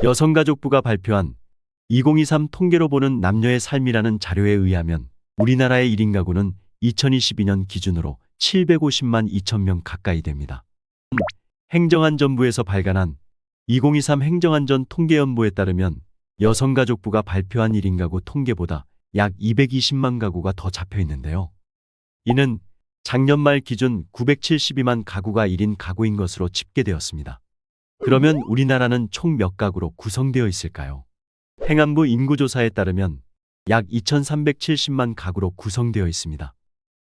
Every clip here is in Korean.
여성가족부가 발표한 2023 통계로 보는 남녀의 삶이라는 자료에 의하면 우리나라의 1인 가구는 2022년 기준으로 750만 2천 명 가까이 됩니다. 행정안전부에서 발간한 2023 행정안전 통계연보에 따르면 여성가족부가 발표한 1인 가구 통계보다 약 220만 가구가 더 잡혀 있는데요. 이는 작년 말 기준 972만 가구가 1인 가구인 것으로 집계되었습니다. 그러면 우리나라는 총 몇 가구로 구성되어 있을까요? 행안부 인구조사에 따르면 약 2370만 가구로 구성되어 있습니다.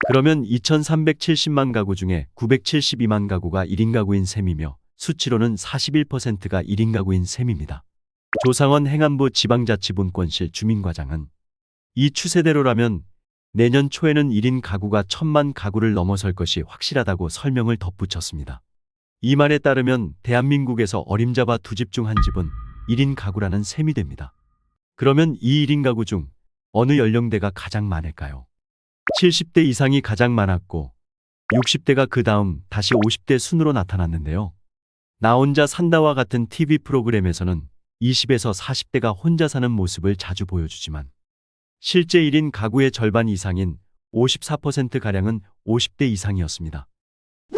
그러면 2370만 가구 중에 972만 가구가 1인 가구인 셈이며 수치로는 41%가 1인 가구인 셈입니다. 조상원 행안부 지방자치분권실 주민과장은 이 추세대로라면 내년 초에는 1인 가구가 1000만 가구를 넘어설 것이 확실하다고 설명을 덧붙였습니다. 이 말에 따르면 대한민국에서 어림잡아 두 집 중 한 집은 1인 가구라는 셈이 됩니다. 그러면 이 1인 가구 중 어느 연령대가 가장 많을까요? 70대 이상이 가장 많았고 60대가 그 다음 다시 50대 순으로 나타났는데요. 나 혼자 산다와 같은 TV 프로그램에서는 20에서 40대가 혼자 사는 모습을 자주 보여주지만 실제 1인 가구의 절반 이상인 54%가량은 50대 이상이었습니다.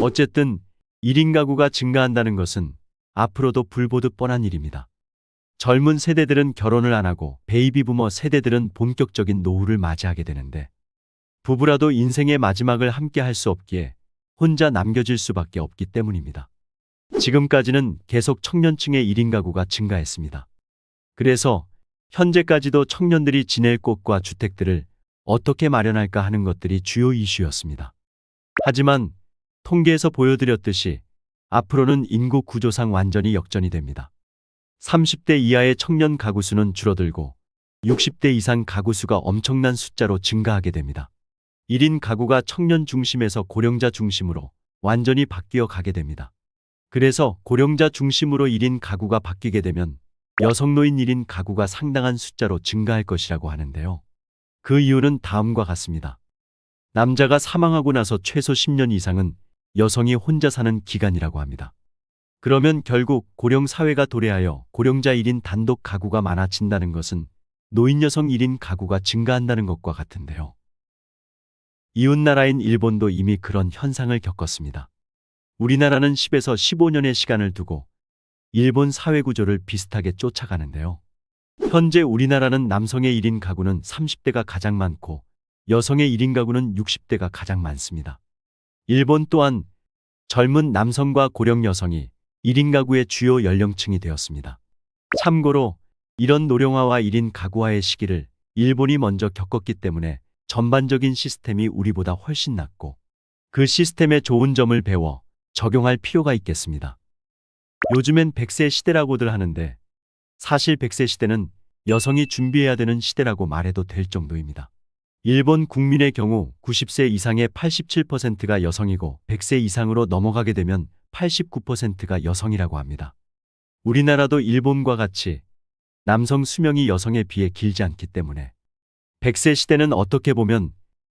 어쨌든 1인 가구가 증가한다는 것은 앞으로도 불보듯 뻔한 일입니다. 젊은 세대들은 결혼을 안 하고 베이비부머 세대들은 본격적인 노후를 맞이하게 되는데 부부라도 인생의 마지막을 함께 할 수 없기에 혼자 남겨질 수밖에 없기 때문입니다. 지금까지는 계속 청년층의 1인 가구가 증가했습니다. 그래서 현재까지도 청년들이 지낼 곳과 주택들을 어떻게 마련할까 하는 것들이 주요 이슈였습니다. 하지만 통계에서 보여드렸듯이 앞으로는 인구 구조상 완전히 역전이 됩니다. 30대 이하의 청년 가구 수는 줄어들고 60대 이상 가구 수가 엄청난 숫자로 증가하게 됩니다. 1인 가구가 청년 중심에서 고령자 중심으로 완전히 바뀌어 가게 됩니다. 그래서 고령자 중심으로 1인 가구가 바뀌게 되면 여성 노인 1인 가구가 상당한 숫자로 증가할 것이라고 하는데요. 그 이유는 다음과 같습니다. 남자가 사망하고 나서 최소 10년 이상은 여성이 혼자 사는 기간이라고 합니다. 그러면 결국 고령 사회가 도래하여 고령자 1인 단독 가구가 많아진다는 것은 노인 여성 1인 가구가 증가한다는 것과 같은데요. 이웃나라인 일본도 이미 그런 현상을 겪었습니다. 우리나라는 10에서 15년의 시간을 두고 일본 사회 구조를 비슷하게 쫓아가는데요. 현재 우리나라는 남성의 1인 가구는 30대가 가장 많고 여성의 1인 가구는 60대가 가장 많습니다. 일본 또한 젊은 남성과 고령 여성이 1인 가구의 주요 연령층이 되었습니다. 참고로 이런 노령화와 1인 가구화의 시기를 일본이 먼저 겪었기 때문에 전반적인 시스템이 우리보다 훨씬 낫고 그 시스템의 좋은 점을 배워 적용할 필요가 있겠습니다. 요즘엔 100세 시대라고들 하는데 사실 100세 시대는 여성이 준비해야 되는 시대라고 말해도 될 정도입니다. 일본 국민의 경우 90세 이상의 87%가 여성이고 100세 이상으로 넘어가게 되면 89%가 여성이라고 합니다. 우리나라도 일본과 같이 남성 수명이 여성에 비해 길지 않기 때문에 100세 시대는 어떻게 보면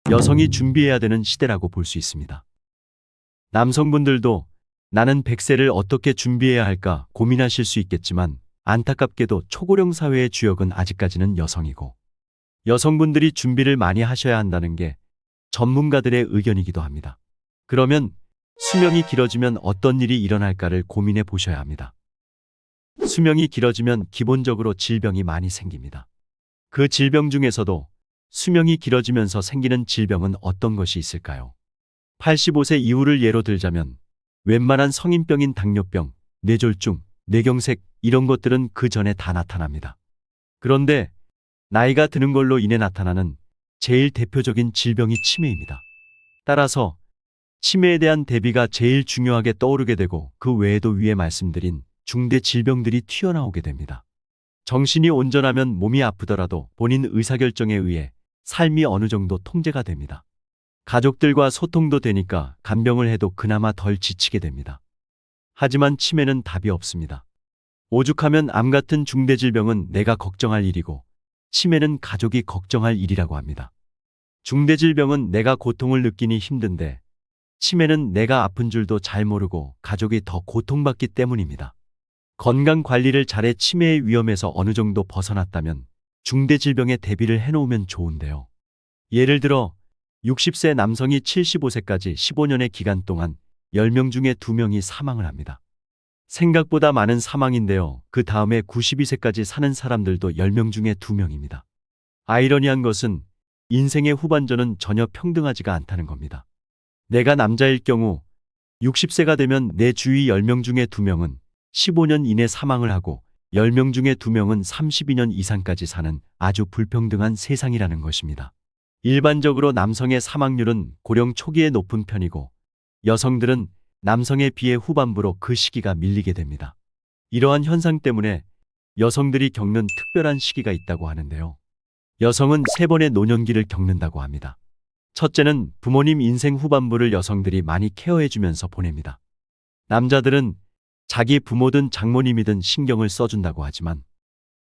여성이 준비해야 되는 시대라고 볼 수 있습니다. 남성분들도 나는 100세를 어떻게 준비해야 할까 고민하실 수 있겠지만 안타깝게도 초고령 사회의 주역은 아직까지는 여성이고 여성분들이 준비를 많이 하셔야 한다는 게 전문가들의 의견이기도 합니다. 그러면 수명이 길어지면 어떤 일이 일어날까를 고민해 보셔야 합니다. 수명이 길어지면 기본적으로 질병이 많이 생깁니다. 그 질병 중에서도 수명이 길어지면서 생기는 질병은 어떤 것이 있을까요? 85세 이후를 예로 들자면 웬만한 성인병인 당뇨병, 뇌졸중, 뇌경색 이런 것들은 그 전에 다 나타납니다. 그런데 나이가 드는 걸로 인해 나타나는 제일 대표적인 질병이 치매입니다. 따라서 치매에 대한 대비가 제일 중요하게 떠오르게 되고 그 외에도 위에 말씀드린 중대 질병들이 튀어나오게 됩니다. 정신이 온전하면 몸이 아프더라도 본인 의사결정에 의해 삶이 어느 정도 통제가 됩니다. 가족들과 소통도 되니까 간병을 해도 그나마 덜 지치게 됩니다. 하지만 치매는 답이 없습니다. 오죽하면 암 같은 중대질병은 내가 걱정할 일이고 치매는 가족이 걱정할 일이라고 합니다. 중대질병은 내가 고통을 느끼니 힘든데 치매는 내가 아픈 줄도 잘 모르고 가족이 더 고통받기 때문입니다. 건강 관리를 잘해 치매의 위험에서 어느 정도 벗어났다면 중대 질병에 대비를 해놓으면 좋은데요. 예를 들어 60세 남성이 75세까지 15년의 기간 동안 10명 중에 2명이 사망을 합니다. 생각보다 많은 사망인데요. 그 다음에 92세까지 사는 사람들도 10명 중에 2명입니다. 아이러니한 것은 인생의 후반전은 전혀 평등하지가 않다는 겁니다. 내가 남자일 경우 60세가 되면 내 주위 10명 중에 2명은 15년 이내 사망을 하고 10명 중에 2명은 32년 이상까지 사는 아주 불평등한 세상이라는 것입니다. 일반적으로 남성의 사망률은 고령 초기에 높은 편이고 여성들은 남성에 비해 후반부로 그 시기가 밀리게 됩니다. 이러한 현상 때문에 여성들이 겪는 특별한 시기가 있다고 하는데요. 여성은 3번의 노년기를 겪는다고 합니다. 첫째는 부모님 인생 후반부를 여성들이 많이 케어해주면서 보냅니다. 남자들은 자기 부모든 장모님이든 신경을 써준다고 하지만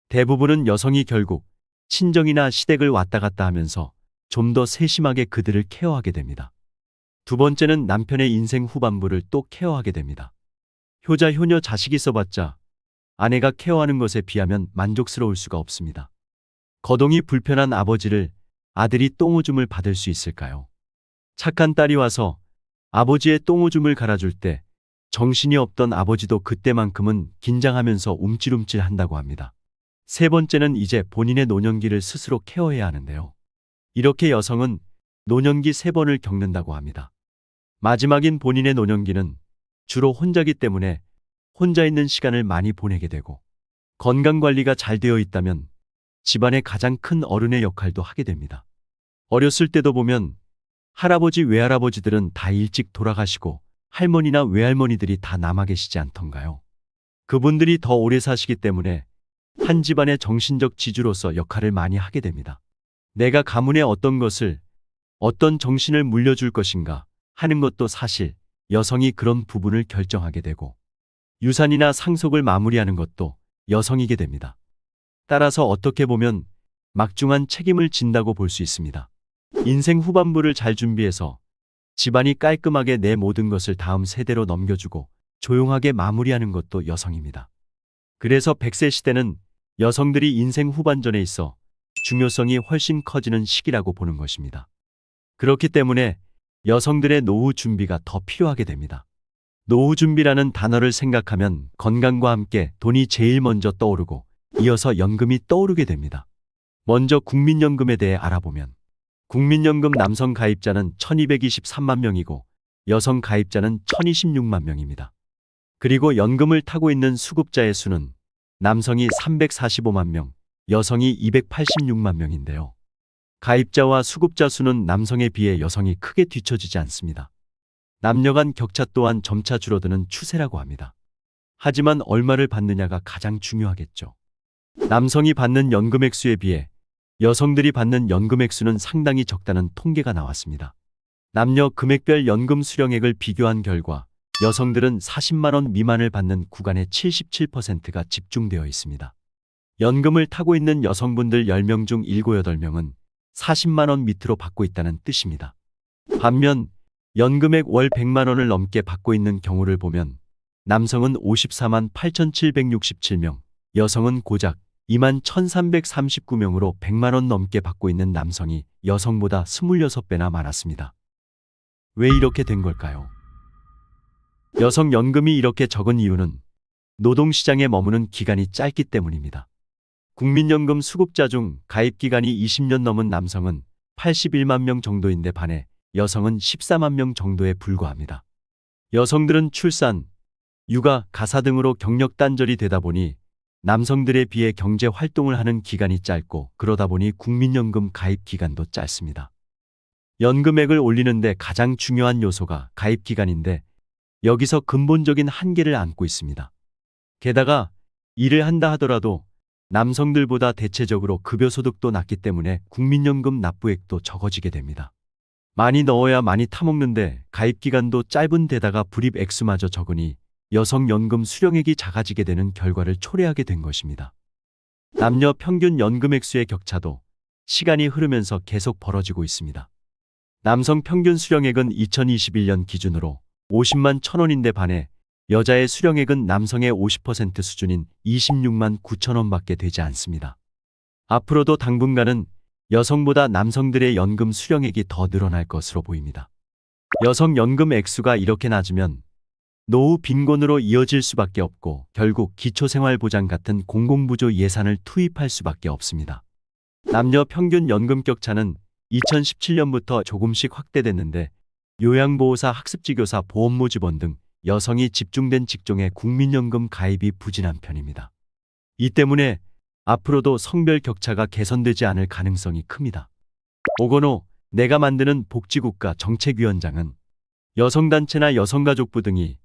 대부분은 여성이 결국 친정이나 시댁을 왔다 갔다 하면서 좀 더 세심하게 그들을 케어하게 됩니다. 두 번째는 남편의 인생 후반부를 또 케어하게 됩니다. 효자, 효녀, 자식이 있어봤자 아내가 케어하는 것에 비하면 만족스러울 수가 없습니다. 거동이 불편한 아버지를 아들이 똥오줌을 받을 수 있을까요? 착한 딸이 와서 아버지의 똥오줌을 갈아줄 때 정신이 없던 아버지도 그때만큼은 긴장하면서 움찔움찔 한다고 합니다. 세 번째는 이제 본인의 노년기를 스스로 케어해야 하는데요. 이렇게 여성은 노년기 3번을 겪는다고 합니다. 마지막인 본인의 노년기는 주로 혼자기 때문에 혼자 있는 시간을 많이 보내게 되고 건강관리가 잘 되어 있다면 집안의 가장 큰 어른의 역할도 하게 됩니다. 어렸을 때도 보면 할아버지, 외할아버지들은 다 일찍 돌아가시고 할머니나 외할머니들이 다 남아 계시지 않던가요? 그분들이 더 오래 사시기 때문에 한 집안의 정신적 지주로서 역할을 많이 하게 됩니다. 내가 가문에 어떤 것을, 어떤 정신을 물려줄 것인가 하는 것도 사실 여성이 그런 부분을 결정하게 되고 유산이나 상속을 마무리하는 것도 여성이게 됩니다. 따라서 어떻게 보면 막중한 책임을 진다고 볼 수 있습니다. 인생 후반부를 잘 준비해서 집안이 깔끔하게 내 모든 것을 다음 세대로 넘겨주고 조용하게 마무리하는 것도 여성입니다. 그래서 100세 시대는 여성들이 인생 후반전에 있어 중요성이 훨씬 커지는 시기라고 보는 것입니다. 그렇기 때문에 여성들의 노후 준비가 더 필요하게 됩니다. 노후 준비라는 단어를 생각하면 건강과 함께 돈이 제일 먼저 떠오르고 이어서 연금이 떠오르게 됩니다. 먼저 국민연금에 대해 알아보면 국민연금 남성 가입자는 1223만 명이고 여성 가입자는 1026만 명입니다. 그리고 연금을 타고 있는 수급자의 수는 남성이 345만 명, 여성이 286만 명인데요. 가입자와 수급자 수는 남성에 비해 여성이 크게 뒤처지지 않습니다. 남녀 간 격차 또한 점차 줄어드는 추세라고 합니다. 하지만 얼마를 받느냐가 가장 중요하겠죠. 남성이 받는 연금 액수에 비해 여성들이 받는 연금 액수는 상당히 적다는 통계가 나왔습니다. 남녀 금액별 연금 수령액을 비교한 결과 여성들은 40만 원 미만을 받는 구간의 77%가 집중되어 있습니다. 연금을 타고 있는 여성분들 10명 중 7, 8명은 40만 원 밑으로 받고 있다는 뜻입니다. 반면 연금액 월 100만 원을 넘게 받고 있는 경우를 보면 남성은 54만 8,767명, 여성은 고작 2만 1,339명으로 100만 원 넘게 받고 있는 남성이 여성보다 26배나 많았습니다. 왜 이렇게 된 걸까요? 여성 연금이 이렇게 적은 이유는 노동시장에 머무는 기간이 짧기 때문입니다. 국민연금 수급자 중 가입 기간이 20년 넘은 남성은 81만 명 정도인데 반해 여성은 14만 명 정도에 불과합니다. 여성들은 출산, 육아, 가사 등으로 경력 단절이 되다 보니 남성들에 비해 경제 활동을 하는 기간이 짧고 그러다 보니 국민연금 가입 기간도 짧습니다. 연금액을 올리는데 가장 중요한 요소가 가입 기간인데 여기서 근본적인 한계를 안고 있습니다. 게다가 일을 한다 하더라도 남성들보다 대체적으로 급여소득도 낮기 때문에 국민연금 납부액도 적어지게 됩니다. 많이 넣어야 많이 타먹는데 가입기간도 짧은 데다가 불입 액수마저 적으니 여성연금 수령액이 작아지게 되는 결과를 초래하게 된 것입니다. 남녀 평균 연금 액수의 격차도 시간이 흐르면서 계속 벌어지고 있습니다. 남성 평균 수령액은 2021년 기준으로 50만 1,000원인데 반해 여자의 수령액은 남성의 50% 수준인 26만 9천 원밖에 되지 않습니다. 앞으로도 당분간은 여성보다 남성들의 연금 수령액이 더 늘어날 것으로 보입니다. 여성 연금 액수가 이렇게 낮으면 노후 빈곤으로 이어질 수밖에 없고 결국 기초생활보장 같은 공공부조 예산을 투입할 수밖에 없습니다. 남녀 평균 연금 격차는 2017년부터 조금씩 확대됐는데 요양보호사, 학습지교사, 보험모집원 등 여성이 집중된 직종의 국민연금 가입이 부진한 편입니다. 이 때문에 앞으로도 성별 격차가 개선되지 않을 가능성이 큽니다. 오건호 내가 만드는 복지국가 정책위원장은 여성단체나 여성가족부 등이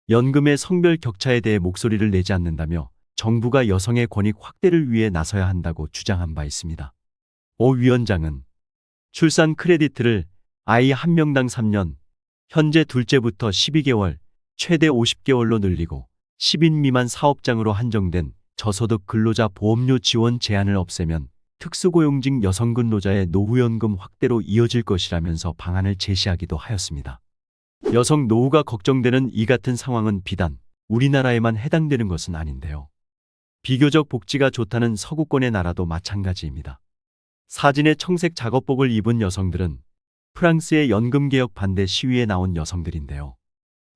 연금의 성별 격차에 대해 목소리를 내지 않는다며 정부가 여성의 권익 확대를 위해 나서야 한다고 주장한 바 있습니다. 오 위원장은 출산 크레디트를 아이 한 명당 3년, 현재 둘째부터 12개월, 최대 50개월로 늘리고 10인 미만 사업장으로 한정된 저소득 근로자 보험료 지원 제한을 없애면 특수고용직 여성 근로자의 노후연금 확대로 이어질 것이라면서 방안을 제시하기도 하였습니다. 여성 노후가 걱정되는 이 같은 상황은 비단 우리나라에만 해당되는 것은 아닌데요. 비교적 복지가 좋다는 서구권의 나라도 마찬가지입니다. 사진에 청색 작업복을 입은 여성들은 프랑스의 연금개혁 반대 시위에 나온 여성들인데요.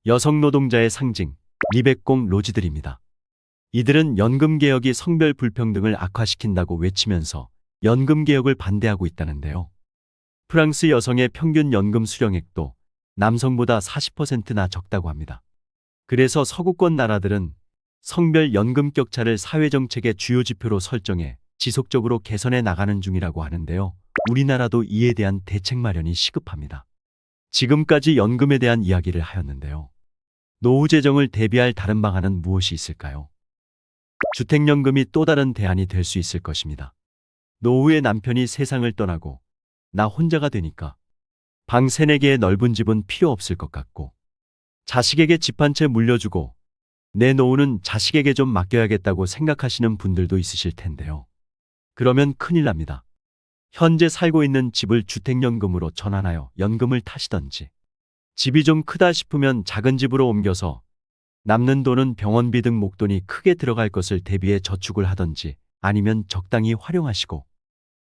여성 노동자의 상징, 리베공 로지들입니다. 이들은 연금개혁이 성별 불평등을 악화시킨다고 외치면서 연금개혁을 반대하고 있다는데요. 프랑스 여성의 평균 연금 수령액도 남성보다 40%나 적다고 합니다. 그래서 서구권 나라들은 성별 연금 격차를 사회정책의 주요 지표로 설정해 지속적으로 개선해 나가는 중이라고 하는데요. 우리나라도 이에 대한 대책 마련이 시급합니다. 지금까지 연금에 대한 이야기를 하였는데요. 노후 재정을 대비할 다른 방안은 무엇이 있을까요? 주택연금이 또 다른 대안이 될 수 있을 것입니다. 노후에 남편이 세상을 떠나고 나 혼자가 되니까 방 3, 4개의 넓은 집은 필요 없을 것 같고 자식에게 집 한 채 물려주고 내 노후는 자식에게 좀 맡겨야겠다고 생각하시는 분들도 있으실 텐데요. 그러면 큰일 납니다. 현재 살고 있는 집을 주택연금으로 전환하여 연금을 타시던지 집이 좀 크다 싶으면 작은 집으로 옮겨서 남는 돈은 병원비 등 목돈이 크게 들어갈 것을 대비해 저축을 하던지 아니면 적당히 활용하시고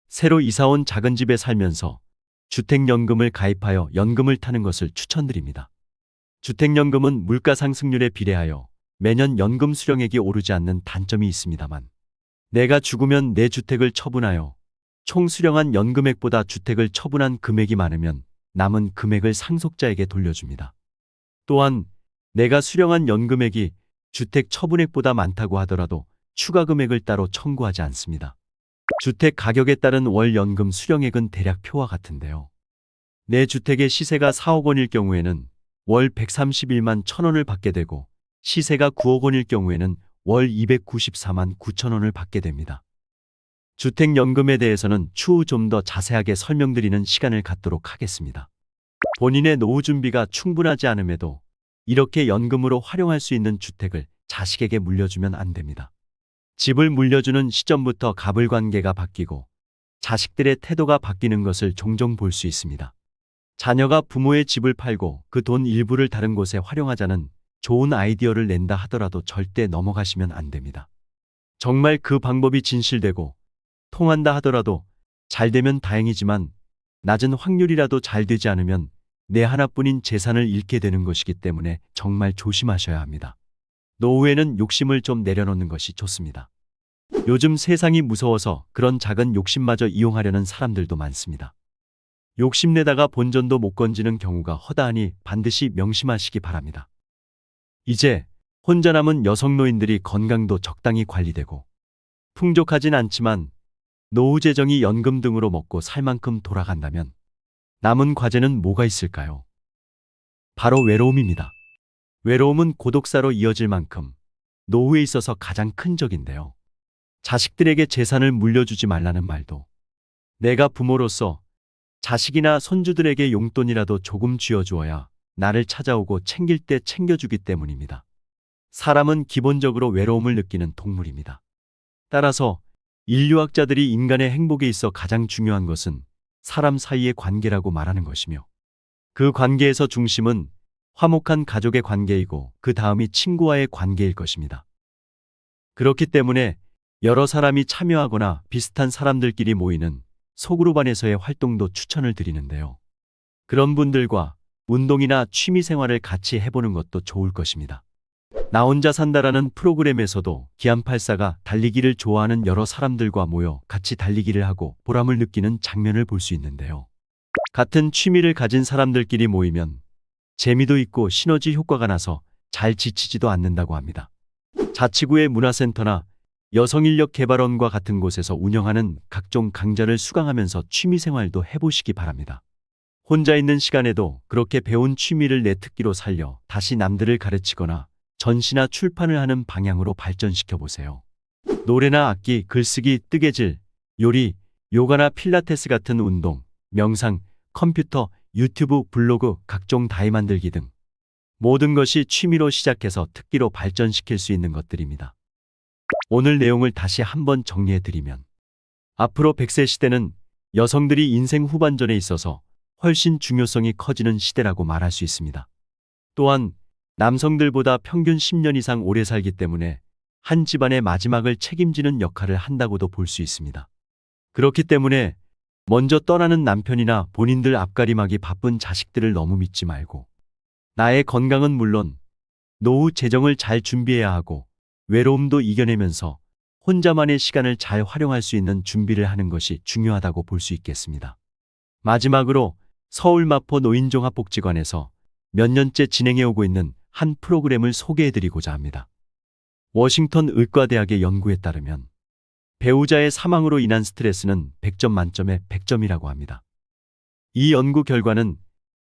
새로 이사온 작은 집에 살면서 주택연금을 가입하여 연금을 타는 것을 추천드립니다. 주택연금은 물가 상승률에 비례하여 매년 연금 수령액이 오르지 않는 단점이 있습니다만 내가 죽으면 내 주택을 처분하여 총 수령한 연금액보다 주택을 처분한 금액이 많으면 남은 금액을 상속자에게 돌려줍니다. 또한 내가 수령한 연금액이 주택 처분액보다 많다고 하더라도 추가 금액을 따로 청구하지 않습니다. 주택 가격에 따른 월 연금 수령액은 대략 표와 같은데요. 내 주택의 시세가 4억 원일 경우에는 월 131만 1천원을 받게 되고 시세가 9억 원일 경우에는 월 294만 9천 원을 받게 됩니다. 주택연금에 대해서는 추후 좀 더 자세하게 설명드리는 시간을 갖도록 하겠습니다. 본인의 노후 준비가 충분하지 않음에도 이렇게 연금으로 활용할 수 있는 주택을 자식에게 물려주면 안 됩니다. 집을 물려주는 시점부터 갑을관계가 바뀌고 자식들의 태도가 바뀌는 것을 종종 볼 수 있습니다. 자녀가 부모의 집을 팔고 그 돈 일부를 다른 곳에 활용하자는 좋은 아이디어를 낸다 하더라도 절대 넘어가시면 안 됩니다. 정말 그 방법이 진실되고 통한다 하더라도 잘 되면 다행이지만 낮은 확률이라도 잘 되지 않으면 내 하나뿐인 재산을 잃게 되는 것이기 때문에 정말 조심하셔야 합니다. 노후에는 욕심을 좀 내려놓는 것이 좋습니다. 요즘 세상이 무서워서 그런 작은 욕심마저 이용하려는 사람들도 많습니다. 욕심내다가 본전도 못 건지는 경우가 허다하니 반드시 명심하시기 바랍니다. 이제 혼자 남은 여성 노인들이 건강도 적당히 관리되고 풍족하진 않지만 노후 재정이 연금 등으로 먹고 살 만큼 돌아간다면 남은 과제는 뭐가 있을까요? 바로 외로움입니다. 외로움은 고독사로 이어질 만큼 노후에 있어서 가장 큰 적인데요. 자식들에게 재산을 물려주지 말라는 말도 내가 부모로서 자식이나 손주들에게 용돈이라도 조금 쥐어주어야 나를 찾아오고 챙길 때 챙겨주기 때문입니다. 사람은 기본적으로 외로움을 느끼는 동물입니다. 따라서 인류학자들이 인간의 행복에 있어 가장 중요한 것은 사람 사이의 관계라고 말하는 것이며 그 관계에서 중심은 화목한 가족의 관계이고 그 다음이 친구와의 관계일 것입니다. 그렇기 때문에 여러 사람이 참여하거나 비슷한 사람들끼리 모이는 소그룹 안에서의 활동도 추천을 드리는데요. 그런 분들과 운동이나 취미 생활을 같이 해보는 것도 좋을 것입니다. 나 혼자 산다라는 프로그램에서도 기안84가 달리기를 좋아하는 여러 사람들과 모여 같이 달리기를 하고 보람을 느끼는 장면을 볼 수 있는데요. 같은 취미를 가진 사람들끼리 모이면 재미도 있고 시너지 효과가 나서 잘 지치지도 않는다고 합니다. 자치구의 문화센터나 여성인력개발원과 같은 곳에서 운영하는 각종 강좌를 수강하면서 취미생활도 해보시기 바랍니다. 혼자 있는 시간에도 그렇게 배운 취미를 내 특기로 살려 다시 남들을 가르치거나 전시나 출판을 하는 방향으로 발전시켜 보세요. 노래나 악기, 글쓰기, 뜨개질, 요리, 요가나 필라테스 같은 운동, 명상, 컴퓨터, 유튜브, 블로그, 각종 다이 만들기 등 모든 것이 취미로 시작해서 특기로 발전시킬 수 있는 것들입니다. 오늘 내용을 다시 한번 정리해 드리면 앞으로 100세 시대는 여성들이 인생 후반전에 있어서 훨씬 중요성이 커지는 시대라고 말할 수 있습니다. 또한 남성들보다 평균 10년 이상 오래 살기 때문에 한 집안의 마지막을 책임지는 역할을 한다고도 볼 수 있습니다. 그렇기 때문에 먼저 떠나는 남편이나 본인들 앞가림하기 바쁜 자식들을 너무 믿지 말고 나의 건강은 물론 노후 재정을 잘 준비해야 하고 외로움도 이겨내면서 혼자만의 시간을 잘 활용할 수 있는 준비를 하는 것이 중요하다고 볼 수 있겠습니다. 마지막으로 서울 마포 노인종합복지관에서 몇 년째 진행해오고 있는 한 프로그램을 소개해드리고자 합니다. 워싱턴 의과대학의 연구에 따르면 배우자의 사망으로 인한 스트레스는 100점 만점에 100점이라고 합니다. 이 연구 결과는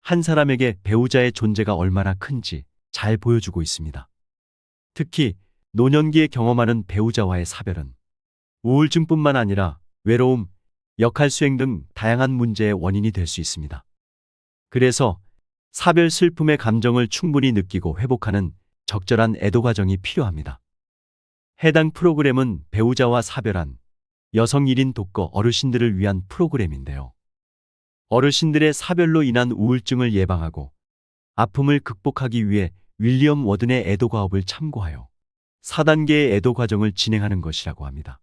한 사람에게 배우자의 존재가 얼마나 큰지 잘 보여주고 있습니다. 특히 노년기에 경험하는 배우자와의 사별은 우울증뿐만 아니라 외로움, 역할 수행 등 다양한 문제의 원인이 될 수 있습니다. 그래서 사별 슬픔의 감정을 충분히 느끼고 회복하는 적절한 애도 과정이 필요합니다. 해당 프로그램은 배우자와 사별한 여성 1인 독거 어르신들을 위한 프로그램인데요. 어르신들의 사별로 인한 우울증을 예방하고 아픔을 극복하기 위해 윌리엄 워든의 애도 과업을 참고하여 4단계의 애도 과정을 진행하는 것이라고 합니다.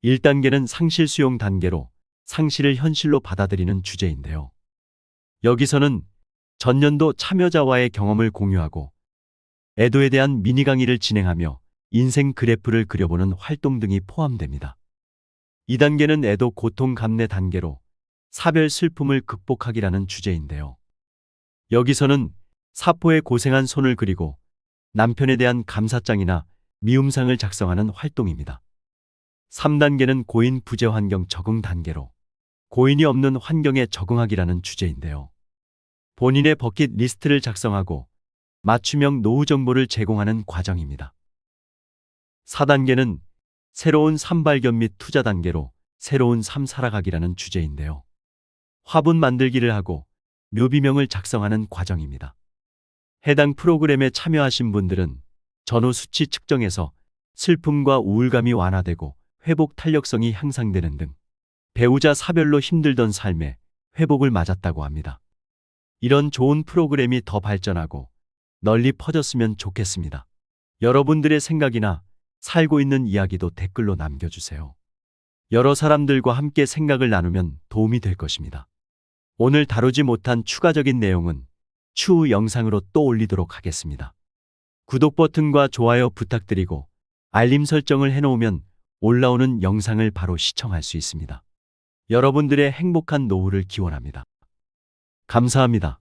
1단계는 상실 수용 단계로 상실을 현실로 받아들이는 주제인데요. 여기서는 전년도 참여자와의 경험을 공유하고 애도에 대한 미니 강의를 진행하며 인생 그래프를 그려보는 활동 등이 포함됩니다. 2단계는 애도 고통 감내 단계로 사별 슬픔을 극복하기라는 주제인데요. 여기서는 사포에 고생한 손을 그리고 남편에 대한 감사장이나 미움상을 작성하는 활동입니다. 3단계는 고인 부재 환경 적응 단계로 고인이 없는 환경에 적응하기라는 주제인데요. 본인의 버킷 리스트를 작성하고 맞춤형 노후 정보를 제공하는 과정입니다. 4단계는 새로운 삶 발견 및 투자 단계로 새로운 삶 살아가기라는 주제인데요. 화분 만들기를 하고 묘비명을 작성하는 과정입니다. 해당 프로그램에 참여하신 분들은 전후 수치 측정에서 슬픔과 우울감이 완화되고 회복 탄력성이 향상되는 등 배우자 사별로 힘들던 삶에 회복을 맞았다고 합니다. 이런 좋은 프로그램이 더 발전하고 널리 퍼졌으면 좋겠습니다. 여러분들의 생각이나 살고 있는 이야기도 댓글로 남겨주세요. 여러 사람들과 함께 생각을 나누면 도움이 될 것입니다. 오늘 다루지 못한 추가적인 내용은 추후 영상으로 또 올리도록 하겠습니다. 구독 버튼과 좋아요 부탁드리고 알림 설정을 해놓으면 올라오는 영상을 바로 시청할 수 있습니다. 여러분들의 행복한 노후를 기원합니다. 감사합니다.